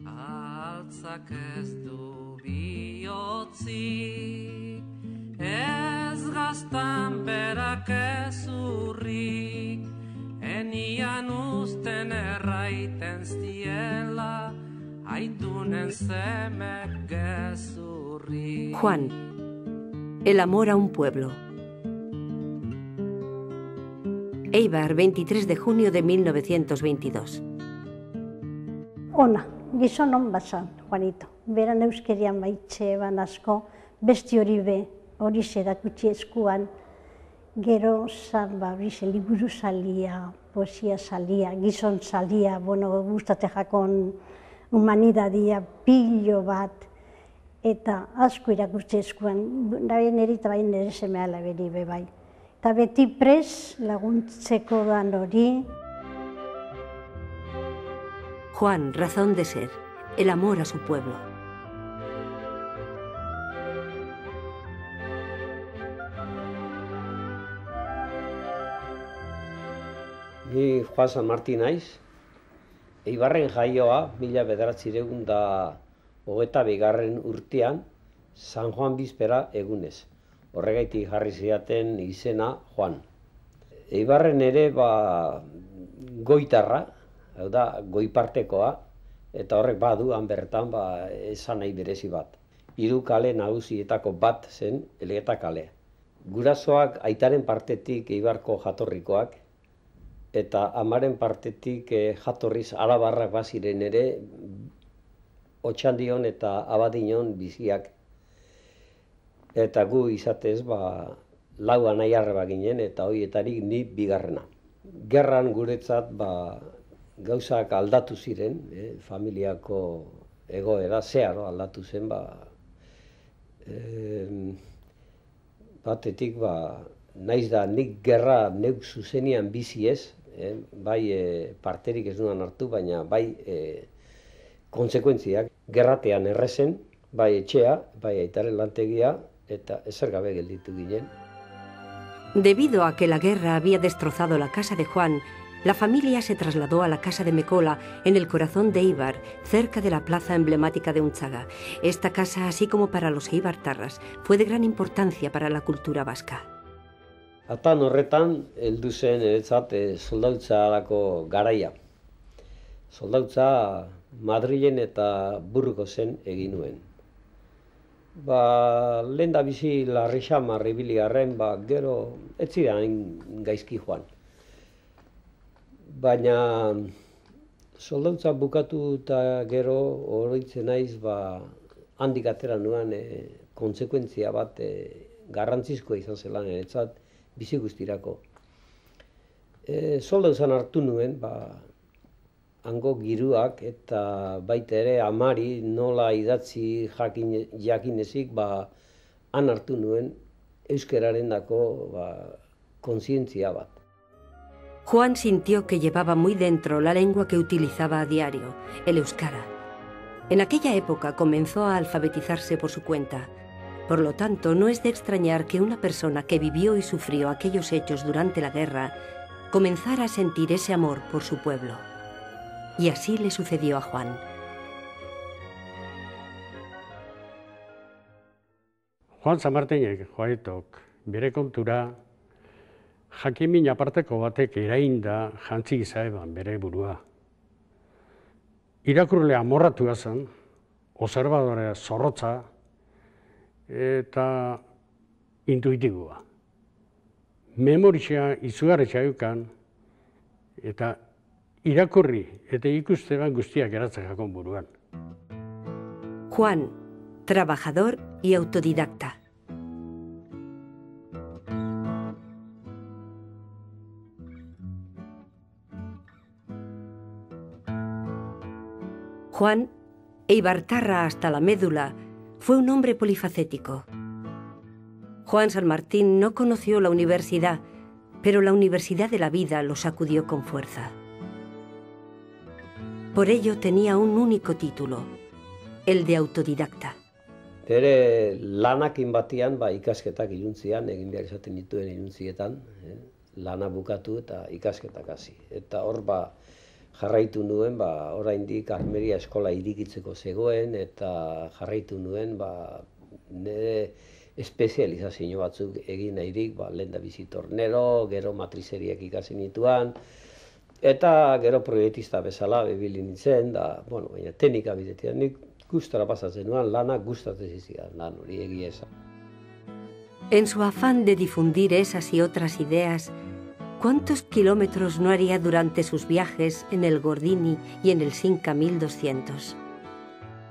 Altzak ez du bihotzik, ez gaztan berak ez urrik, enian usten erraiten ziela, aitunen zemek gezurrik. Juan, el amor a un pueblo. Eibar, 23 de junio de 1922. Ona, gizon hon bazan, Juanito. Beran euskerian maitxe ban asko, besti hori be, hori zerakutsi eskuan, gero zan, horixe, liburu salia, poesia salia, gizon salia, gustate jakon humanidadia, pilo bat, eta asko irakutsi eskuan, bai niri eta bai nire semeala beri be bai. Eta beti pres laguntzeko dan hori. Juan, razón de ser, el amor a su pueblo. Ni Juan San Martin naiz. Eibarren jaioa, 1922 urtean, San Juan bizpera egunez. Horregaitik jarri zidaten izena Juan. Eibarren ere goitarra, hau da, goipartekoa, eta horrek badu, han bertan, esan nahi berezi bat. 3 kale nagusietako bat zen Elgeta kale. Gurasoak aitaren partetik Eibarko jatorrikoak, eta amaren partetik jatorriz arabarrak baziren ere, Otxandion eta Abadinon biziak. Eta gu izatez, 4 anai-arreba ginen, eta horietarik ni bigarrena. Gerran guretzat, gauzak aldatu ziren, familiako egoera, zeharo aldatu zen, batetik, naiz da nik gerra neuk zuzenian bizi ez, bai parterik ez duan hartu, baina bai konsekuentziak. Gerratean errezen, bai etxea, bai aitaren lantegia, eta ezer gabe gelditu ginen. Debido a que la guerra había destrozado la casa de Juan, la familia se trasladó a la casa de Mekola, en el corazón de Eibar, cerca de la plaza emblemática de Untzaga. Esta casa, así como para los eibartarras, fue de gran importancia para la cultura vasca. Atan horretan, heldu zen eretzat soldautzarako garaia. Soldautza Madrilen eta Burgosen egin nuen. Lehen da bizi larri xamar ibili arren, gero ez ziren gaizki joan. Baina soldautza bukatu eta gero oroitzen naiz, handik atera nuen konsekuentzia bat garrantzizkoa izan zela niretzat bizi guztirako. Soldautzan hartu nuen, hango giruak eta baita ere amari nola idatzi jakinezik, han hartu nuen euskararendako kontzientzia bat. Juan sintió que llevaba muy dentro la lengua que utilizaba a diario, el euskara. En aquella época comenzó a alfabetizarse por su cuenta. Por lo tanto, no es de extrañar que una persona que vivió y sufrió aquellos hechos durante la guerra comenzara a sentir ese amor por su pueblo. Y así le sucedió a Juan. Juan San Martinek joaitok bere kontura jakimin aparteko batek erainda jantzi izaeban bere burua. Irakurle amorratua zen, observadorea zorrotza eta intuitiboa. Memorizia izugarritza eukan eta irakurri eta ikusteban guztiak geratzen jakon buruan. Juan, trabajador y autodidacta. Juan, eibartarra hasta la médula, fue un hombre polifacético. Juan San Martín no conoció la universidad, pero la universidad de la vida lo sacudió con fuerza. Por ello tenía un único título, el de autodidacta. Bere lanakin batian, ikasketak iluntzian, egin behar izaten dituen iluntzietan, lana bukatu eta ikasketak hasi. Eta hor, jarraitu nuen, oraindik armeria eskola irikitzeko zegoen, eta jarraitu nuen, nire espezializazio batzuk egin nahirik, lehendabizi tornero, gero matrizeriak ikasi nituan, eta gero proiektista bezala bibili nintzen, baina teknika bidetik, nik gustora pasatzen nuen, lana gustatzen zizidan, lan hori egia esan. En su afán de difundir esas y otras ideas, ¿cuántos kilómetros no haría durante sus viajes en el Gordini y en el Simca 1200?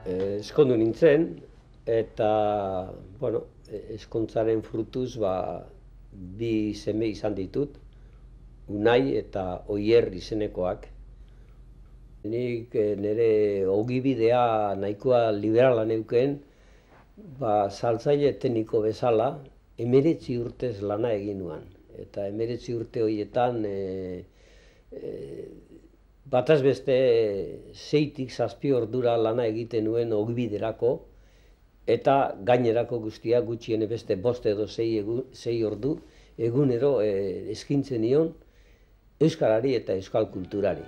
Eskondu nintzen, eta, eskontzaren frutuz, bi seme izan ditut, Unai eta Oier izenekoak. Nik nire ogibidea nahikoa liberala neuken, saltzaile tekniko bezala, 19 urtez lana egin nuan. Eta 19 urte horietan, bataz beste 6-7 ordura lana egiten nuen ogibiderako, eta gainerako guztia gutxiene beste 5 edo 6 ordu egunero eskintzen nion euskarari eta euskal kulturari.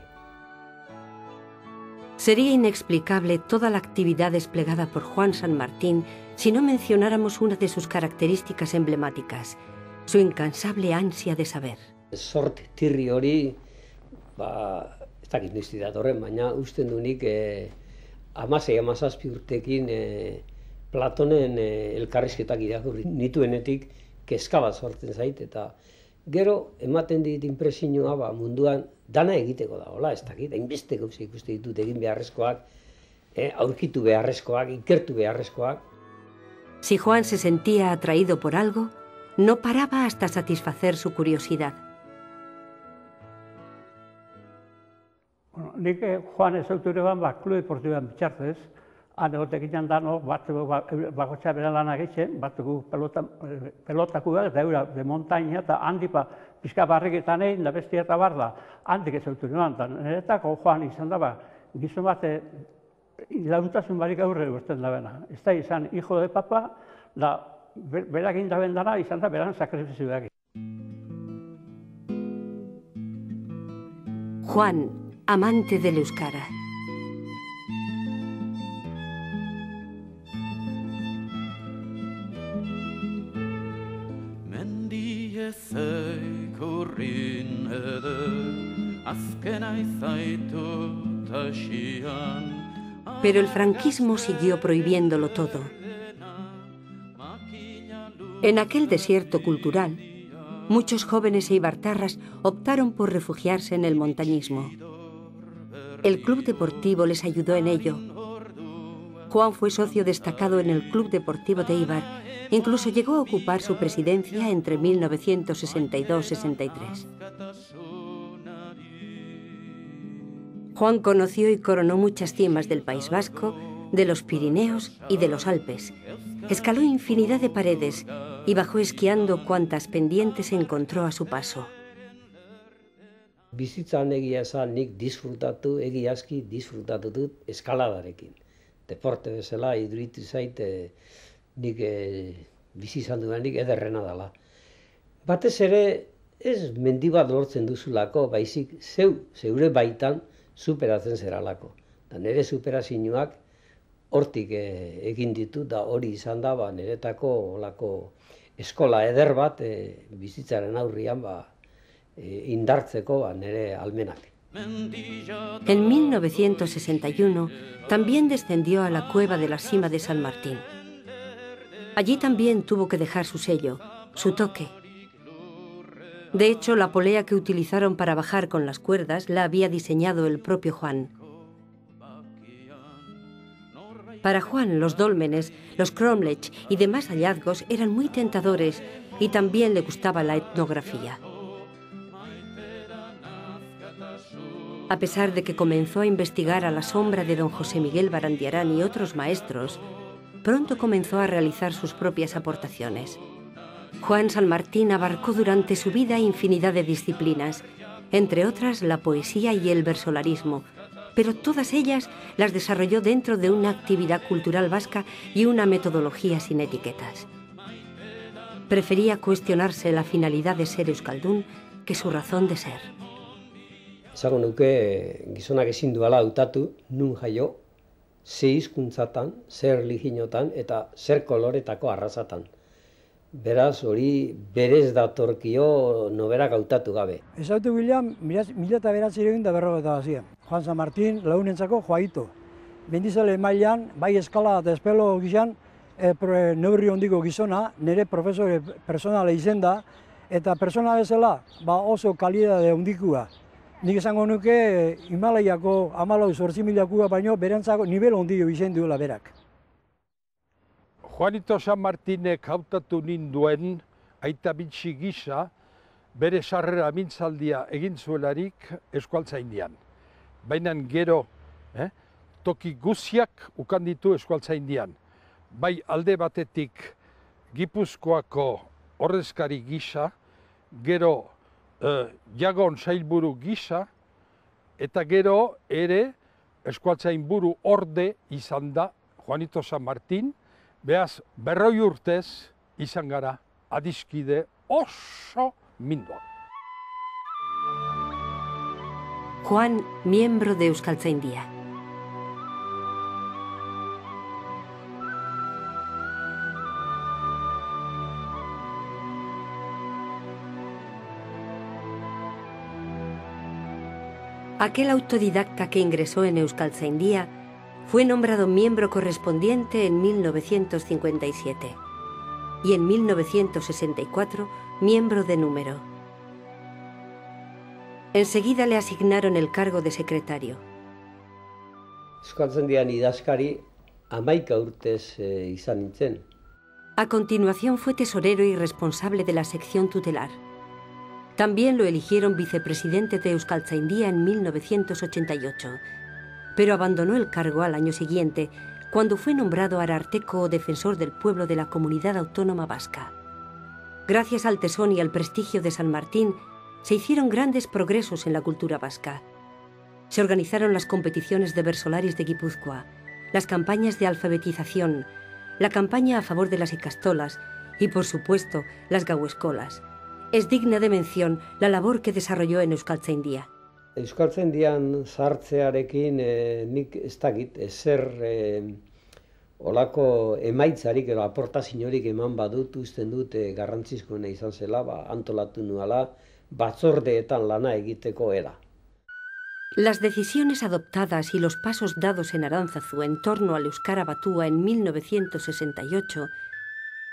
Sería inexplicable toda la actividad desplegada por Juan San Martín si no mencionáramos una de sus características emblemáticas, su incansable ansia de saber. Sort tirri hori, ez dakit noizti datorren, baina usten du nik 16-17 urtekin Platonen elkarrizketak irakurri nituenetik kezka bat sortzen zait, eta gero ematen dit inpresioa munduan dana egiteko da, ez dakit, hainbeste gauza ikuste ditut egin beharrezkoak, aurkitu beharrezkoak, ikertu beharrezkoak. Si Juan se sentía atraído por algo, no paraba hasta satisfacer su curiosidad. Nik Juan ezautu ere Klub Deportiboan bitxartez, han egotekinan dano, bakotxa bera lan egiten, batugu pelotakuak, eta eura de montaña, eta handi pixka barriketan egin, da bestia eta bar da, handik ezautu nioan. Niretako Juan izan da, gizon bat, launtasun barik aurre guztien da bena. Ez da izan hijo de papa, da berak indaben dana, izan da beran sakrifizioak. Juan, amante del euskara. Pero el franquismo siguió prohibiéndolo todo. En aquel desierto cultural, muchos jóvenes eibartarras optaron por refugiarse en el montañismo. El Club Deportivo les ayudó en ello. Juan fue socio destacado en el Club Deportivo de Eibar, incluso llegó a ocupar su presidencia entre 1962-63. Juan conoció y coronó muchas cimas del País Vasco, de los Pirineos y de los Alpes. Escaló infinidad de paredes y bajó esquiando cuantas pendientes encontró a su paso. Bizitzan egia esan nik egiazki disfrutatu dut eskaladarekin. Deporte bezala, iduritu zait, nik bizi izan duenik ederrena dela. Batez ere, ez mendi bat lortzen duzulako, baizik zeure baitan superatzen zeralako. Nire superazioak hortik egin ditut, da hori izan da niretako eskola eder bat bizitzaren aurrian indartzeko nire almenak. En 1961 también descendió a la cueva de la Sima de San Martín. Allí también tuvo que dejar su sello, su toque. De hecho, la polea que utilizaron para bajar con las cuerdas la había diseñado el propio Juan. Para Juan, los dólmenes, los cromlech y demás hallazgos eran muy tentadores y también le gustaba la etnografía. A pesar de que comenzó a investigar a la sombra de don José Miguel Barandiarán y otros maestros, pronto comenzó a realizar sus propias aportaciones. Juan San Martín abarcó durante su vida infinidad de disciplinas, entre otras la poesía y el versolarismo, pero todas ellas las desarrolló dentro de una actividad cultural vasca y una metodología sin etiquetas. Prefería cuestionarse la finalidad de ser euskaldún que su razón de ser. Esango nuke gizonak ezin duela hautatu nun jaio, ze hizkuntzatan, zer erlijiotan eta zer koloretako arrazatan. Beraz, hori berez datorkio noberak hautatu gabe. Ezautu bilan, 1950 Juan San Martín lagunentzako Joaito. Mendizale mailan, bai eskala eta espelo gizan, neurri hondiko gizona, nire profesore personala izen da, eta persona bezala oso kalidade hondikua. Nik esango nuke Himalaiako 14.000 baino berentzako nivel hondio izen duela berak. Juanito San Martinek hautatu ninduen aita bitxi gisa bere sarrera mintzaldia egin zuelarik Euskaltzaindian. Baina gero toki guziak ukan ditu Euskaltzaindian. Bai alde batetik Gipuzkoako ordezkari gisa, gero Jagon sailburu gisa, eta gero ere Euskaltzainburu orde izan da Juanito San Martin, beaz 40 urtez izan gara adiskide oso mindoa. Juan, miembro de Euskaltzaindia. Aquel autodidacta que ingresó en Euskaltzaindia fue nombrado miembro correspondiente en 1957 y en 1964 miembro de número. Enseguida le asignaron el cargo de secretario. Euskaltzaindian idazkari 11 urtez izan nintzen. A continuación fue tesorero y responsable de la sección tutelar. También lo eligieron vicepresidente de Euskaltzaindia en 1988, pero abandonó el cargo al año siguiente, cuando fue nombrado ararteko o defensor del pueblo de la Comunidad Autónoma Vasca. Gracias al tesón y al prestigio de San Martín, se hicieron grandes progresos en la cultura vasca. Se organizaron las competiciones de versolaris de Guipúzcoa, las campañas de alfabetización, la campaña a favor de las ikastolas y, por supuesto, las gaueskolas. Es digna de mención la labor que desarrolló en Euskaltzaindia. Euskaltzaindian sartzearekin nik ez dakit ezer olako emaitzarik edo aportaziorik eman badut usten dut garrantzizkoena izan zela, antolatu nuela batzordeetan lana egiteko era. Las decisiones adoptadas y los pasos dados en Aránzazu en torno al euskara batua en 1968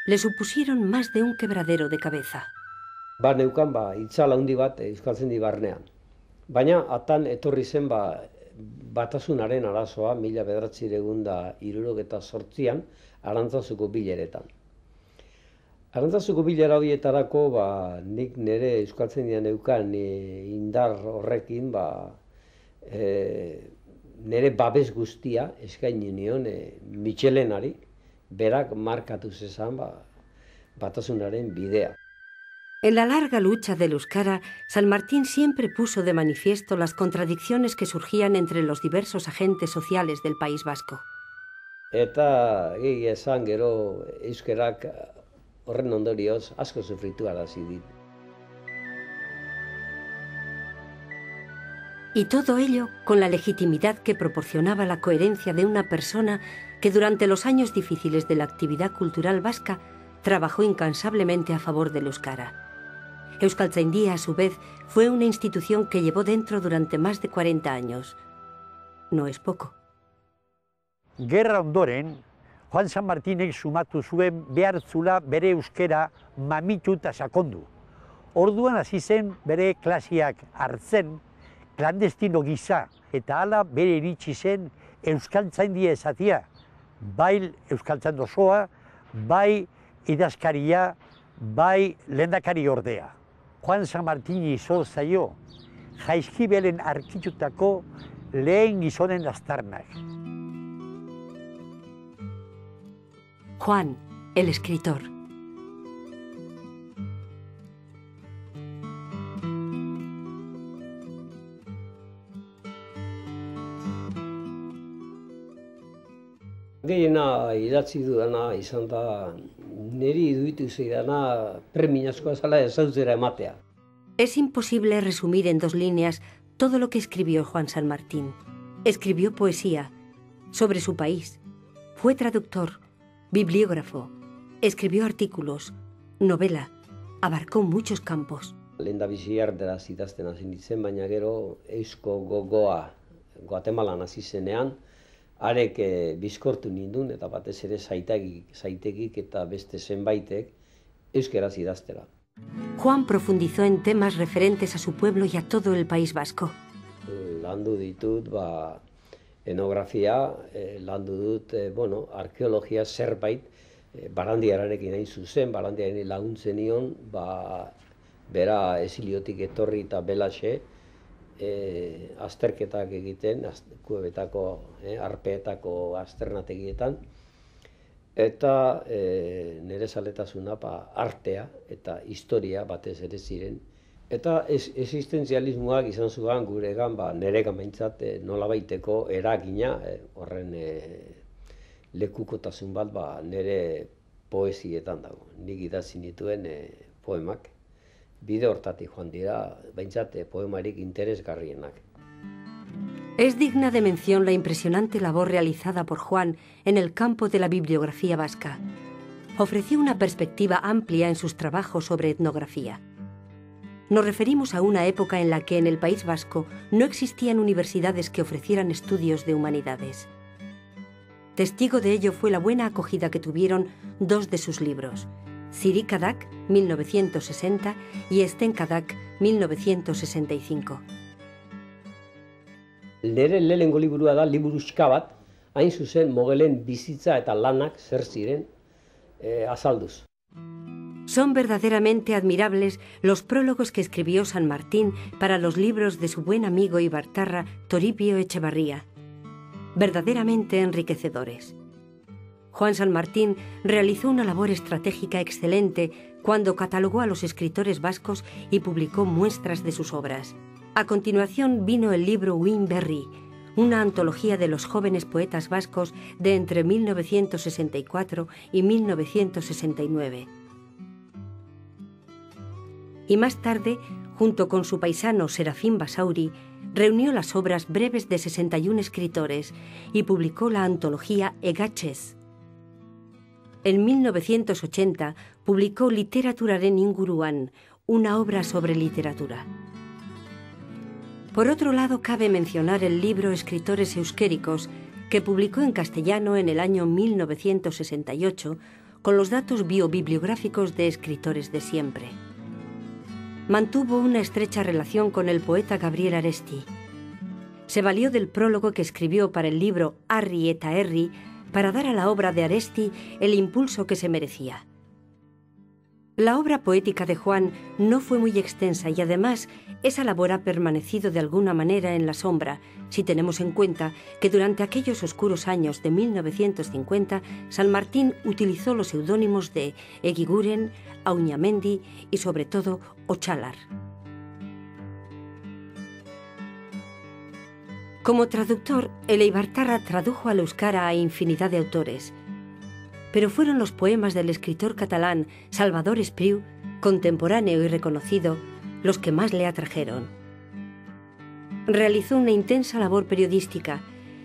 le supusieron más de un quebradero de cabeza. Neukan itzala handi bat Euskaltzaindi barnean. Baina atan etorri zen batasunaren arazoa 1978an Arantzazuko bileretan. Arantzazuko bilera horietarako nik nire Euskaltzaindian neukan indar horrekin nire babes guztia eskaini nion Mitxelenari, berak markatu zezan batasunaren bidea. En la larga lucha del euskara, San Martín siempre puso de manifiesto las contradicciones que surgían entre los diversos agentes sociales del País Vasco. Eta esan gero euskerak horren ondorioz asko sufritu arazi dit. Y todo ello con la legitimidad que proporcionaba la coherencia de una persona que durante los años difíciles de la actividad cultural vasca trabajó incansablemente a favor del euskara. Euskaltzaindia, a su vez, fue una institución que llevó dentro durante más de 40 años. No es poco. Gerra ondoren, Juan San Martínek sumatu zuen behartzula bere euskera mamitu eta sakondu. Orduan hasi zen bere klasiak hartzen, klandestino gisa, eta hala bere iritsi zen Euskaltzaindia esatia, bai Euskaltzain osoa, bai idazkaria, bai lehendakari ordea. Juan San Martini zor zaio, Jaizkibelen arkitutako lehen gizonen aztarnak. Juan, el escritor. Gehiena idatzi dudana izan da, niri iruditu zaidana premiazkoa zela ezautzera ematea. Es imposible resumir en 2 líneas todo lo que escribió Juan San Martín. Escribió poesía sobre su país. Fue traductor, bibliógrafo, escribió artículos, novela, abarcó muchos campos. Lehendabizi erderaz idazten hasi nintzen, baina gero eusko gogoa Guatemalan hasi zenean, arek bizkortu nindun eta batez ere zaitegik eta beste zenbaitek euskeraz idaztera. Juan profundizó en temas referentes a su pueblo y a todo el País Vasco. Landu ditut, etnografia, landu dut, arkeologia zerbait, Barandiararekin hain zuzen, Barandiaren laguntzen nion, bera esiliotik etorri eta belaxe, azterketak egiten, kuebetako, arpeetako azternategietan, eta nire zaletasuna artea eta historia batez ere ziren. Eta existentzialismoak izan zuen guregan, niregan behintzat nolabaiteko eragina, horren lekukotasun bat nire poesietan dago. Nik idatzi nituen poemak. Bide hortatik joan dira, behintzat poemarik interesgarrienak. Es digna de mención la impresionante labor realizada por Juan en el campo de la bibliografía vasca. Ofreció una perspectiva amplia en sus trabajos sobre etnografía. Nos referimos a una época en la que en el País Vasco no existían universidades que ofrecieran estudios de humanidades. Testigo de ello fue la buena acogida que tuvieron dos de sus libros, Zirikadak, 1960, y Estenkadak, 1965. Nire lehenengo liburua da liburuxka bat, hain zuzen mogelen bizitza eta lanak zer ziren azalduz. Son verdaderamente admirables los prólogos que escribió San Martín para los libros de su buen amigo ibartarra Toribio Echevarría. Verdaderamente enriquecedores. Juan San Martín realizó una labor estratégica excelente cuando catalogó a los escritores vascos y publicó muestras de sus obras. A continuación vino el libro Win Berri, una antología de los jóvenes poetas vascos de entre 1964 y 1969. Y más tarde, junto con su paisano Serafín Basauri, reunió las obras breves de 61 escritores y publicó la antología Egatxez. En 1980 publicó Literaturaren inguruan, una obra sobre literatura. Por otro lado, cabe mencionar el libro Escritores euskéricos, que publicó en castellano en el año 1968, con los datos biobibliográficos de escritores de siempre. Mantuvo una estrecha relación con el poeta Gabriel Aresti. Se valió del prólogo que escribió para el libro Arri eta Herri para dar a la obra de Aresti el impulso que se merecía. La obra poética de Juan no fue muy extensa y además esa labor ha permanecido de alguna manera en la sombra, si tenemos en cuenta que durante aquellos oscuros años de 1950 San Martín utilizó los seudónimos de Egiguren, Auñamendi y sobre todo Ochalar. Como traductor, el eibartarra tradujo al euskara a infinidad de autores, pero fueron los poemas del escritor catalán Salvador Espriu, contemporáneo y reconocido, los que más le atrajeron. Realizó una intensa labor periodística,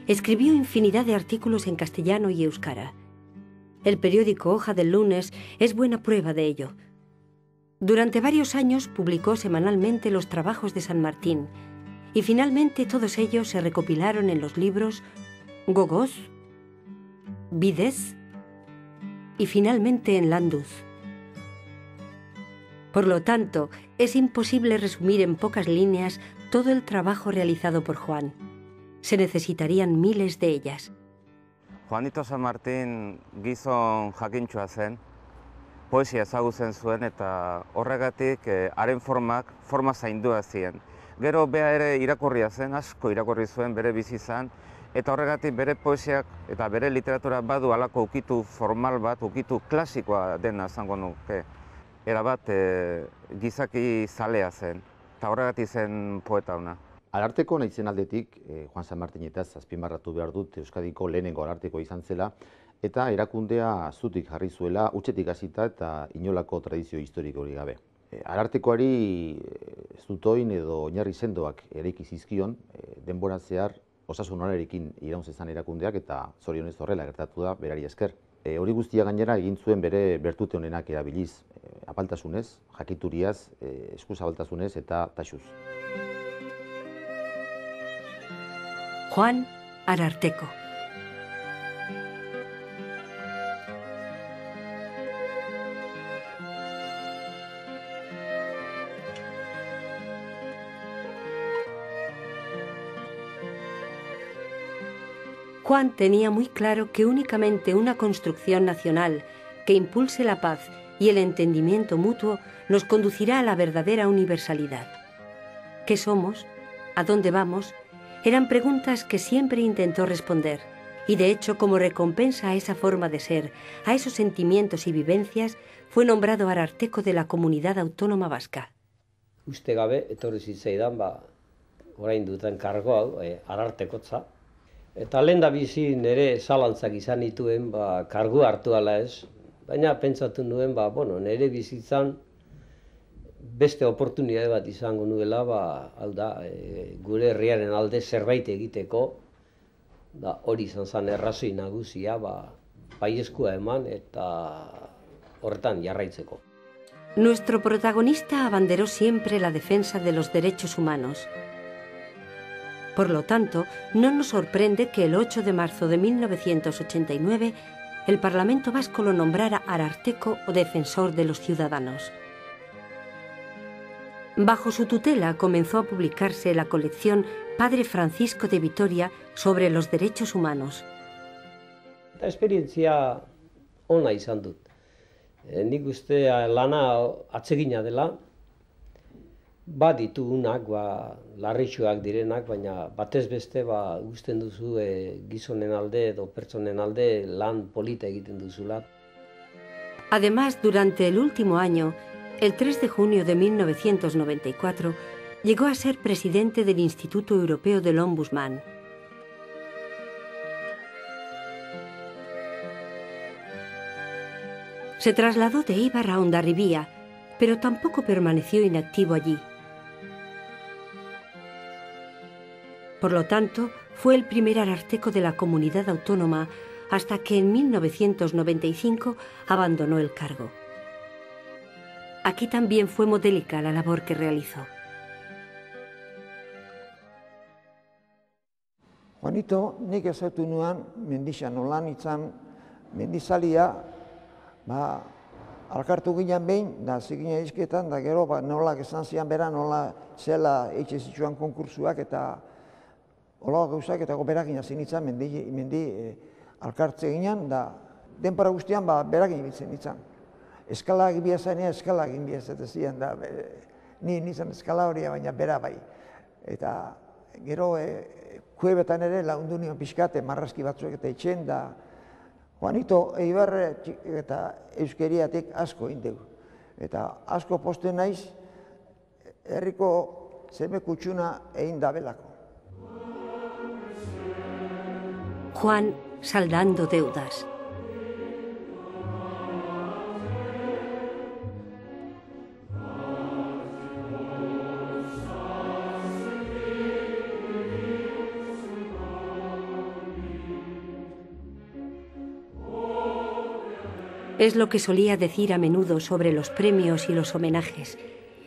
escribió infinidad de artículos en castellano y euskara. El periódico Hoja del Lunes es buena prueba de ello. Durante varios años publicó semanalmente los trabajos de San Martín y finalmente todos ellos se recopilaron en los libros Gogoz, Bidez y finalmente en Landuz. Por lo tanto, es imposible resumir en pocas líneas todo el trabajo realizado por Juan. Se necesitarían miles de ellas. Juanito San Martín gizon jakintxoa zen, poesia ezagutzen zuen eta horregatik haren forma zaindua ziren. Gero bea ere irakurria zen, asko irakurri zuen bere bizizan, eta horregatik bere poesiak eta bere literatura badu halako ukitu formal bat, ukitu klasikoa dena zango nuke. Erabat gizaki zalea zen, eta horregatik zen poeta ona. Ararteko naizen aldetik, Juan San Martinetaz azpimarratu behar dut Euskadiko lehenengo ararteko izan zela, eta erakundea zutik jarri zuela, hutsetik hasita eta inolako tradizio historikorik gabe. Arartekoari zutoin edo oinarri sendoak eraiki zizkion, denbora zehar osasun onarekin iraun zezan erakundeak eta zorionez horrela gertatu da berari esker. Hori guztia gainera egin zuen bere bertute honenak erabiliz, apaltasunez, jakituriaz, eskuzabaltasunez eta taxuz. Juan Ararteko. Juan tenía muy claro que únicamente una construcción nacional que impulse la paz y el entendimiento mutuo nos conducirá a la verdadera universalidad. ¿Qué somos? ¿A dónde vamos? Eran preguntas que siempre intentó responder, y de hecho, como recompensa a esa forma de ser, a esos sentimientos y vivencias, fue nombrado Ararteko de la Comunidad Autónoma Vasca. Uste gabe, etorri zitzaidan, orain duten kargo hau, arartekotza. Eta lehen da bizi nire zalantzak izan dituen, kargu hartu ala ez, baina pentsatu nuen, nire bizitzan beste oportunitate bat izango nuela, hau da, gure herriaren alde zerbait egiteko, hori izan zen errazoi nagusia, baiezkoa eman eta horretan jarraitzeko. Nuestro protagonista abanderó siempre la defensa de los derechos humanos. Por lo tanto, no nos sorprende que el 8 de marzo de 1989 el Parlamento Vasco lo nombrara Ararteko o Defensor de los Ciudadanos. Bajo su tutela comenzó a publicarse la colección Padre Francisco de Vitoria sobre los derechos humanos. Eta esperientzia ona izan dut. Nik uste lana atsegina dela, ditugunak, larritsuak direnak, baina batez beste gusten duzu gizonen alde edo pertsonen alde lan polita egiten duzula. Además, durante el último año, el 3 de junio de 1994, llegó a ser presidente del Instituto Europeo del Ombudsman. Se trasladó de Eibar a Hondarribia, pero tampoco permaneció inactivo allí. Por lo tanto, fue el primer ararteko de la comunidad autónoma hasta que en 1995 abandonó el cargo. Aquí también fue modélica la labor que realizó. Juanito, nik ezautu nuan, mendixan nolan itzan, mendizalia, alkartu ginen behin, da zigina izketan, da gero nolak esan zian bera, nola zela eitxe zitsuan konkursuak eta hola gauzak eta berakin hasi nintzen, mendi alkartze ginen, da denpora guztian berakin nintzen nintzen. Eskala egin bihazainea, eskala egin bihazatzen da, ni nintzen eskala horia, baina bera bai. Eta gero kuebetan ere lagundu nion pixkate, marrazki batzuek eta etxen, da Juanito Eibarre eta euskeriatik asko indegu. Eta asko posten naiz, herriko zeme kutsuna egin dabelako. Juan saldando deudas. Es lo que solía decir a menudo sobre los premios y los homenajes.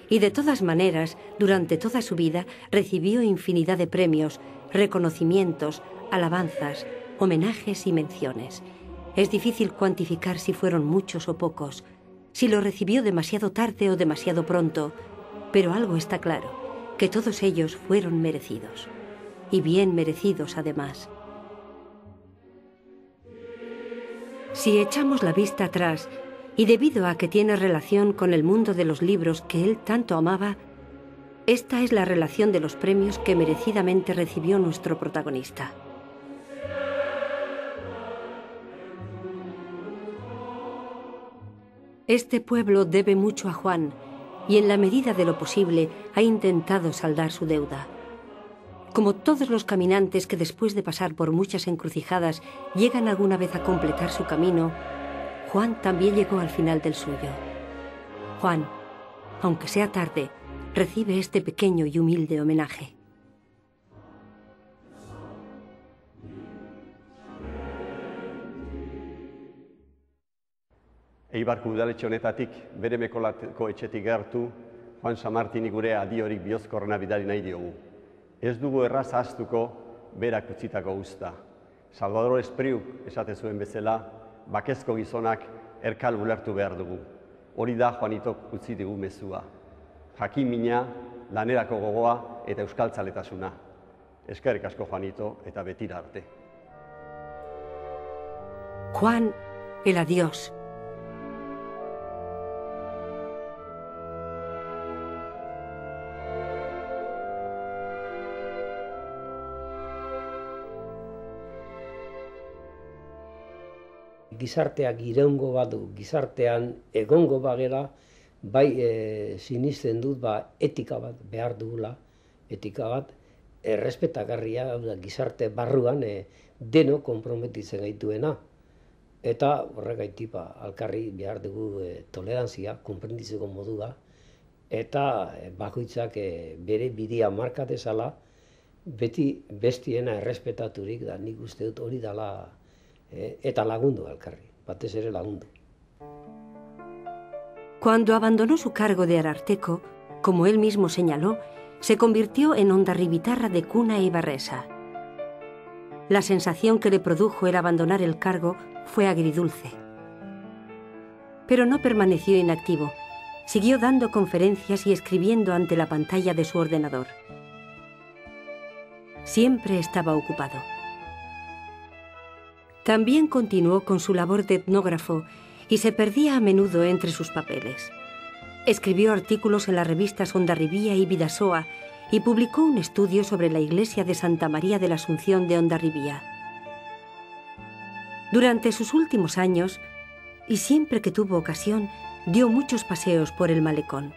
Y de todas maneras, durante toda su vida, recibió infinidad de premios, reconocimientos, alabanzas, homenajes y menciones. Es difícil cuantificar si fueron muchos o pocos, si lo recibió demasiado tarde o demasiado pronto, pero algo está claro, que todos ellos fueron merecidos. Y bien merecidos además. Si echamos la vista atrás, y debido a que tiene relación con el mundo de los libros que él tanto amaba, esta es la relación de los premios que merecidamente recibió nuestro protagonista. Este pueblo debe mucho a Juan, y en la medida de lo posible ha intentado saldar su deuda. Como todos los caminantes que después de pasar por muchas encrucijadas llegan alguna vez a completar su camino, Juan también llegó al final del suyo. Juan, aunque sea tarde, recibe este pequeño y humilde homenaje. Eibarko udaletxe honetatik, bere mekolako etxetik gertu, Juan San Martini gure adiorik bihozkorrena bidali nahi diogu. Ez dugu erraz ahaztuko berak utzitako uzta. Salvador Espriuk esate zuen bezala, bakezko gizonak erkal ulertu behar dugu. Hori da Juanitok utzi digu mezua. Jakin-mina, lanerako gogoa eta euskaltzaletasuna. Eskerrik asko Juanito eta betira arte. Juan, el adiós. Gizarteak iraungo badu, gizartean egongo bagera, bai sinisten dut etika bat behar dugula, etika bat errespetagarria, gizarte barruan deno konprometitzen gaituena. Eta horregaitik alkarri behar dugu tolerantzia, konprenditzeko modua, eta bakoitzak bere bidea marka dezala, beti bestiena errespetaturik, da nik uste dut hori dela, eta lagundu alkarri, batez ere lagundu. Cuando abandonó su cargo de ararteko, como él mismo señaló, se convirtió en hondarribitarra de cuna y barresa. La sensación que le produjo el abandonar el cargo fue agridulce. Pero no permaneció inactivo. Siguió dando conferencias y escribiendo ante la pantalla de su ordenador. Siempre estaba ocupado. También continuó con su labor de etnógrafo y se perdía a menudo entre sus papeles. Escribió artículos en las revistas Hondarribía y Bidasoa y publicó un estudio sobre la iglesia de Santa María de la Asunción de Hondarribía. Durante sus últimos años, y siempre que tuvo ocasión, dio muchos paseos por el malecón.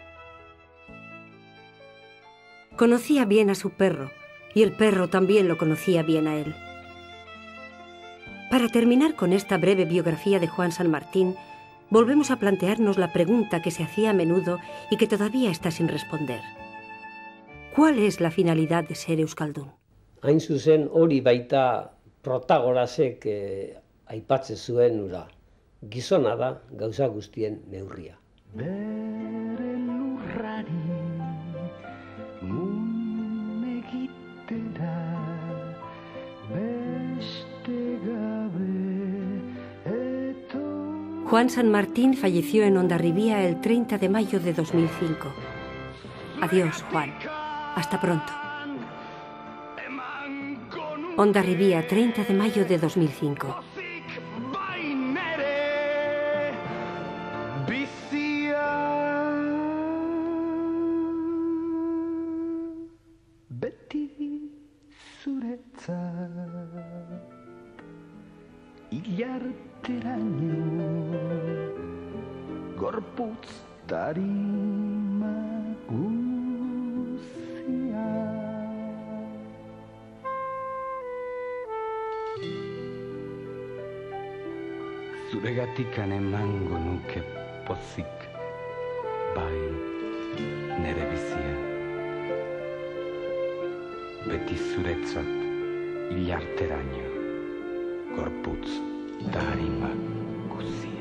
Conocía bien a su perro, y el perro también lo conocía bien a él. Para terminar con esta breve biografía de Juan San Martín, volvemos a plantearnos la pregunta que se hacía a menudo y que todavía está sin responder. ¿Cuál es la finalidad de ser euskaldun? Hain zuzen hori baita Protagorasek aipatzen zuen ura. Gizona da gauza guztien neurria. Bere lurrari mun egitera beste gabe eto. Juan San Martín falleció en Hondarribía el 30 de mayo de 2005. Adiós, Juan. Hasta pronto. Hondarribía, 30 de mayo de 2005. Beti zuretzat ilarteraino gorputz tarima guzia. Zuregatikan emango nuke pozik bai nere bizia. Beti zuretzat ilarteraino gorputz da harima guzia.